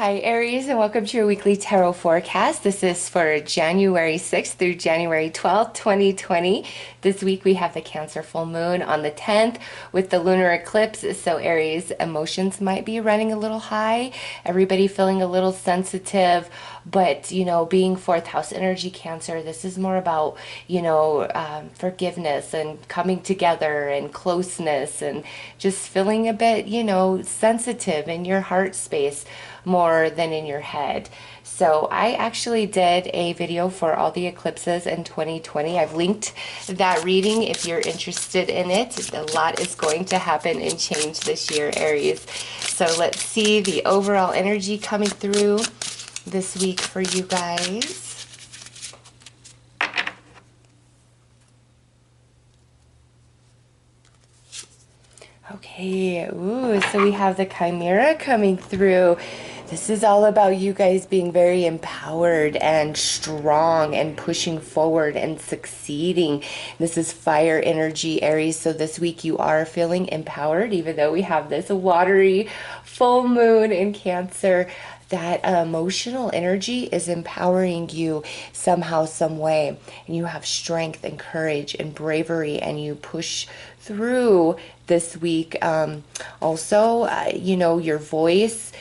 Hi, Aries, and welcome to your weekly tarot forecast. This is for January 6th through January 12th, 2020. This week we have the Cancer full moon on the 10th with the lunar eclipse. So, Aries, emotions might be running a little high, everybody feeling a little sensitive. But, being fourth house energy Cancer, this is more about, forgiveness and coming together and closeness and just feeling a bit, sensitive in your heart space more than in your head. So I actually did a video for all the eclipses in 2020. I've linked that reading if you're interested in it. A lot is going to happen and change this year, Aries. So let's see the overall energy coming through this week for you guys. Okay, so we have the Chimera coming through. This is all about you guys being very empowered and strong and pushing forward and succeeding. This is fire energy, Aries. So this week you are feeling empowered, even though we have this watery full moon in Cancer. That emotional energy is empowering you somehow, some way. And you have strength and courage and bravery, and you push through this week. Also, your voice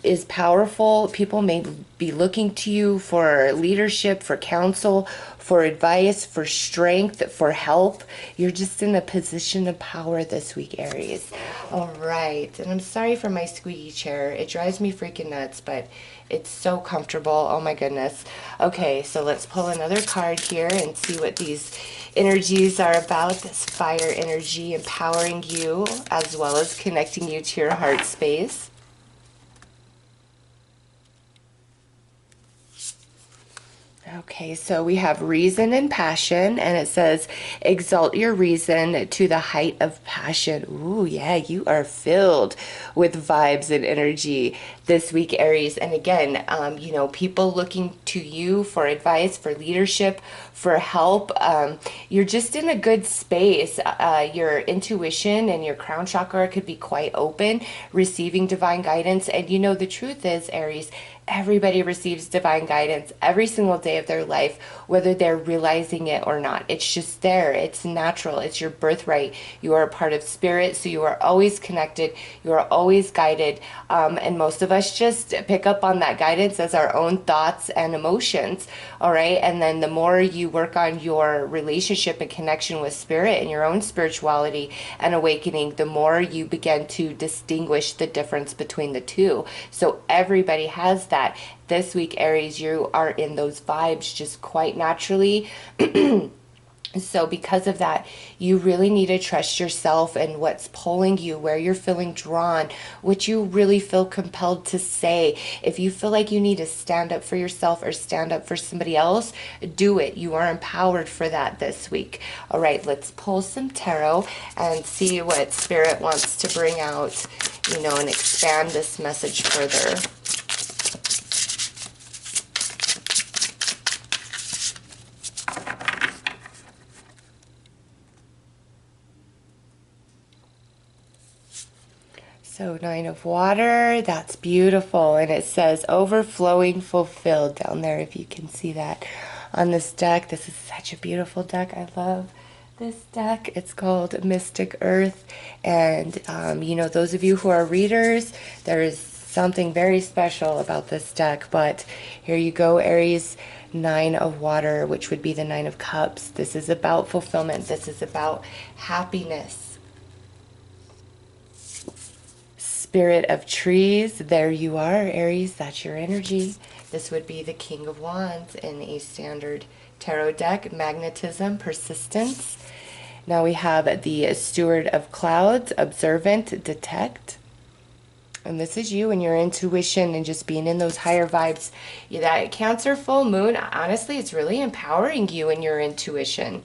is powerful. People may be looking to you for leadership, for counsel, for advice, for strength, for help. You're just in a position of power this week, Aries. All right. And I'm sorry for my squeaky chair. It drives me freaking nuts, but it's so comfortable. Oh my goodness. Okay, so let's pull another card here and see what these energies are about. This fire energy empowering you as well as connecting you to your heart space. Okay, so we have reason and passion, and it says, exalt your reason to the height of passion. Ooh, yeah, you are filled with vibes and energy this week, Aries. And again, people looking to you for advice, for leadership, for help. You're just in a good space. Your intuition and your crown chakra could be quite open, receiving divine guidance. And the truth is, Aries, everybody receives divine guidance every single day of their life, whether they're realizing it or not. It's just there. It's natural. It's your birthright. You are a part of spirit, so you are always connected. You are always guided. And most of us just pick up on that guidance as our own thoughts and emotions. All right. And then the more you work on your relationship and connection with spirit and your own spirituality and awakening, the more you begin to distinguish the difference between the two. So everybody has that. This week, Aries, you are in those vibes just quite naturally. So because of that, you really need to trust yourself and what's pulling you, where you're feeling drawn, what you really feel compelled to say. If you feel like you need to stand up for yourself or stand up for somebody else, do it. You are empowered for that this week. All right, let's pull some tarot and see what Spirit wants to bring out, and expand this message further. So 9 of water, that's beautiful. And it says overflowing fulfilled down there, if you can see that on this deck. This is such a beautiful deck. I love this deck. It's called Mystic Earth. And, those of you who are readers, there is something very special about this deck. But here you go, Aries. 9 of water, which would be the 9 of cups. This is about fulfillment. This is about happiness. Spirit of trees, there you are, Aries. That's your energy. This would be the King of Wands in a standard tarot deck. Magnetism, persistence. Now we have the Steward of Clouds, observant, detect. And this is you and your intuition and just being in those higher vibes. That Cancer full moon, honestly, it's really empowering you and your intuition.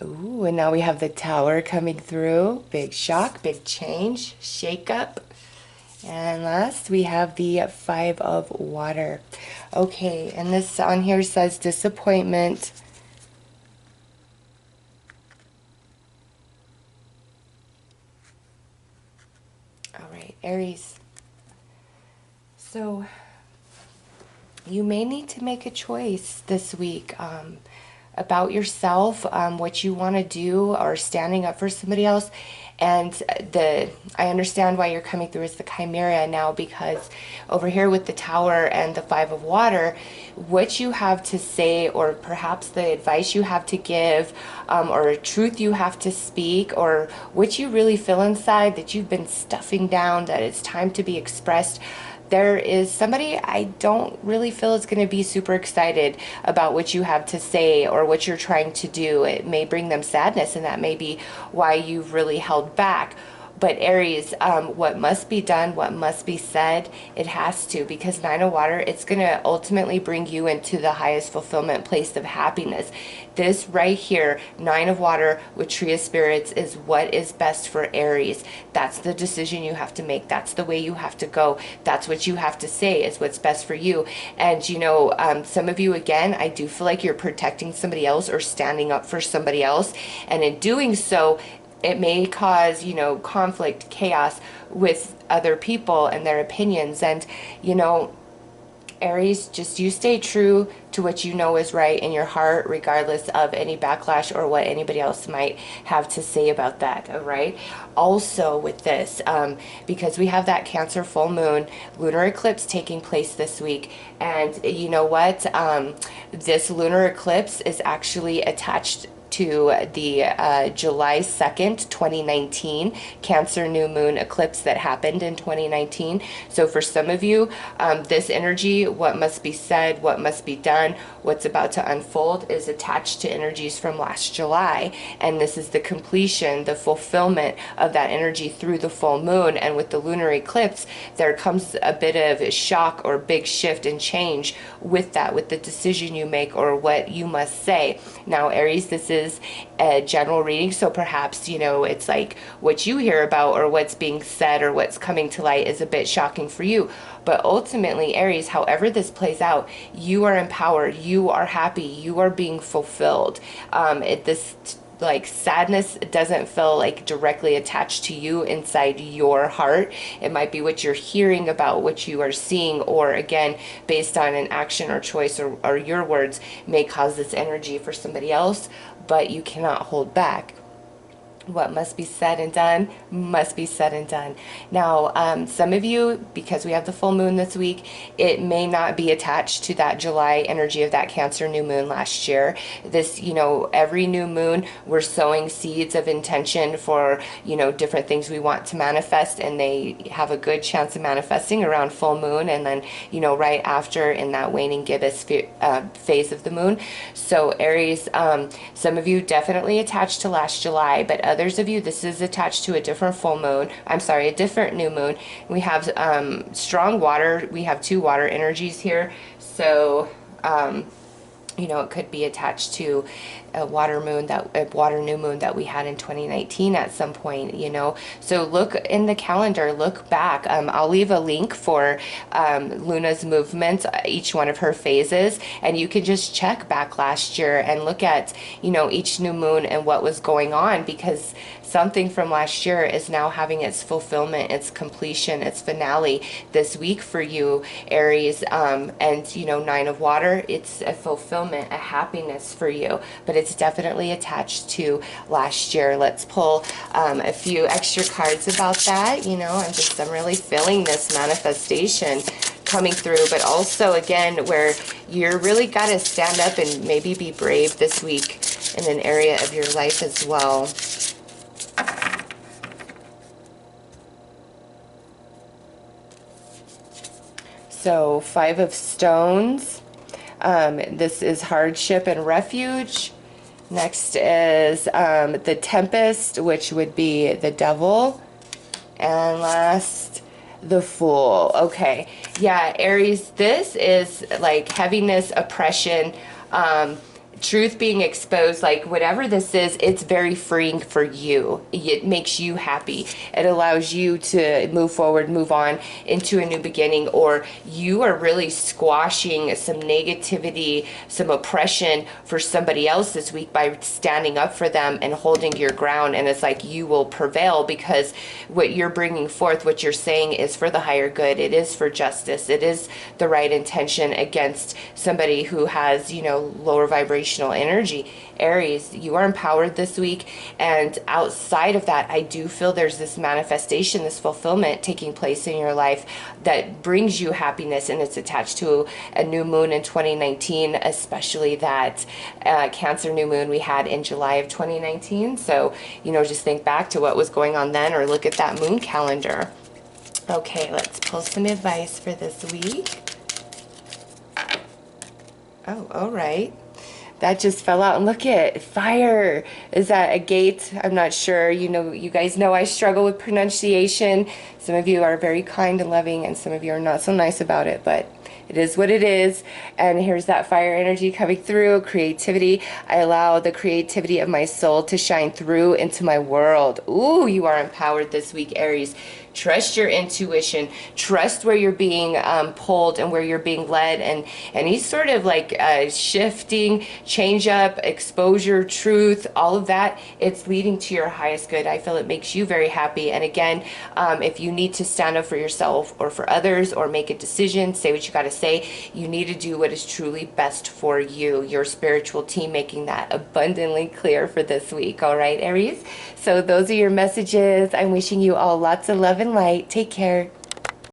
Ooh, and now we have the Tower coming through. Big shock, big change, shake up. And last, we have the 5 of water. Okay, and this on here says disappointment. All right, Aries. So you may need to make a choice this week about yourself, what you want to do, or standing up for somebody else. And I understand why you're coming through as the Chimera now, because over here with the Tower and the Five of Water, what you have to say, or perhaps the advice you have to give, or a truth you have to speak, or what you really feel inside that you've been stuffing down, that it's time to be expressed. There is somebody I don't really feel is going to be super excited about what you have to say or what you're trying to do. It may bring them sadness, and that may be why you've really held back. But Aries, what must be done, what must be said, it has to, because Nine of Water, it's going to ultimately bring you into the highest fulfillment place of happiness. This right here, Nine of Water with Tree of Spirits, is what is best for Aries. That's the decision you have to make. That's the way you have to go. That's what you have to say is what's best for you. And, you know, some of you, again, I do feel like you're protecting somebody else or standing up for somebody else. And in doing so, it may cause, you know, conflict, chaos with other people and their opinions. And, you know, Aries, just you stay true to what you know is right in your heart, regardless of any backlash or what anybody else might have to say about that, all right? Also with this, because we have that Cancer full moon, lunar eclipse taking place this week, and you know what? This lunar eclipse is actually attached to the July 2nd, 2019 Cancer new moon eclipse that happened in 2019. So for some of you, this energy, what must be said, what must be done, what's about to unfold, is attached to energies from last July. And this is the completion, the fulfillment of that energy through the full moon. And with the lunar eclipse, there comes a bit of shock or big shift and change with that, with the decision you make or what you must say. Now, Aries, this is a general reading, so perhaps, you know, it's like what you hear about or what's being said or what's coming to light is a bit shocking for you. But ultimately, Aries, however this plays out, you are empowered, you are happy, you are being fulfilled. This like sadness doesn't feel like directly attached to you inside your heart. It might be what you're hearing about, what you are seeing, or again, based on an action or choice or your words may cause this energy for somebody else, but you cannot hold back. What must be said and done must be said and done. Now, some of you, because we have the full moon this week, it may not be attached to that July energy of that Cancer new moon last year. This, you know, every new moon, we're sowing seeds of intention for, you know, different things we want to manifest, and they have a good chance of manifesting around full moon, and then, you know, right after in that waning gibbous phase of the moon. So Aries, some of you definitely attached to last July, but others of you, this is attached to a different full moon. I'm sorry, a different new moon. We have strong water. We have two water energies here. So, you know, it could be attached to a water new moon that we had in 2019 at some point, you know. So look in the calendar, look back. I'll leave a link for Luna's movements, each one of her phases, and you can just check back last year and look at, you know, each new moon and what was going on, because something from last year is now having its fulfillment, its completion, its finale this week for you, Aries. And, you know, Nine of Water, it's a fulfillment, a happiness for you, but it's definitely attached to last year. Let's pull a few extra cards about that. You know, I'm really feeling this manifestation coming through, but also, again, where you're really got to stand up and maybe be brave this week in an area of your life as well. So, Five of Stones. This is hardship and refuge. Next is the Tempest, which would be the Devil. And last, the Fool. Okay. Yeah, Aries, this is like heaviness, oppression, truth being exposed, like whatever this is, it's very freeing for you. It makes you happy. It allows you to move forward, move on into a new beginning, or you are really squashing some negativity, some oppression for somebody else this week by standing up for them and holding your ground. And it's like you will prevail because what you're bringing forth, what you're saying is for the higher good. It is for justice. It is the right intention against somebody who has, lower vibrational energy. Aries, you are empowered this week, and outside of that, I do feel there's this manifestation, this fulfillment taking place in your life that brings you happiness, and it's attached to a new moon in 2019, especially that Cancer new moon we had in July of 2019. So, just think back to what was going on then, or look at that moon calendar. Okay, let's pull some advice for this week. Oh, all right. That just fell out. And look at fire. Is that a gate? I'm not sure. You guys know I struggle with pronunciation. Some of you are very kind and loving, and some of you are not so nice about it, but it is what it is. And here's that fire energy coming through, creativity. I allow the creativity of my soul to shine through into my world. Ooh, you are empowered this week, Aries. Trust your intuition. Trust where you're being pulled and where you're being led. And he's sort of like shifting, change up, exposure, truth, all of that. It's leading to your highest good. I feel it makes you very happy. And again, if you need to stand up for yourself or for others or make a decision, say what you got to say, you need to do what is truly best for you. Your spiritual team making that abundantly clear for this week. All right, Aries? So those are your messages. I'm wishing you all lots of love and light. Take care.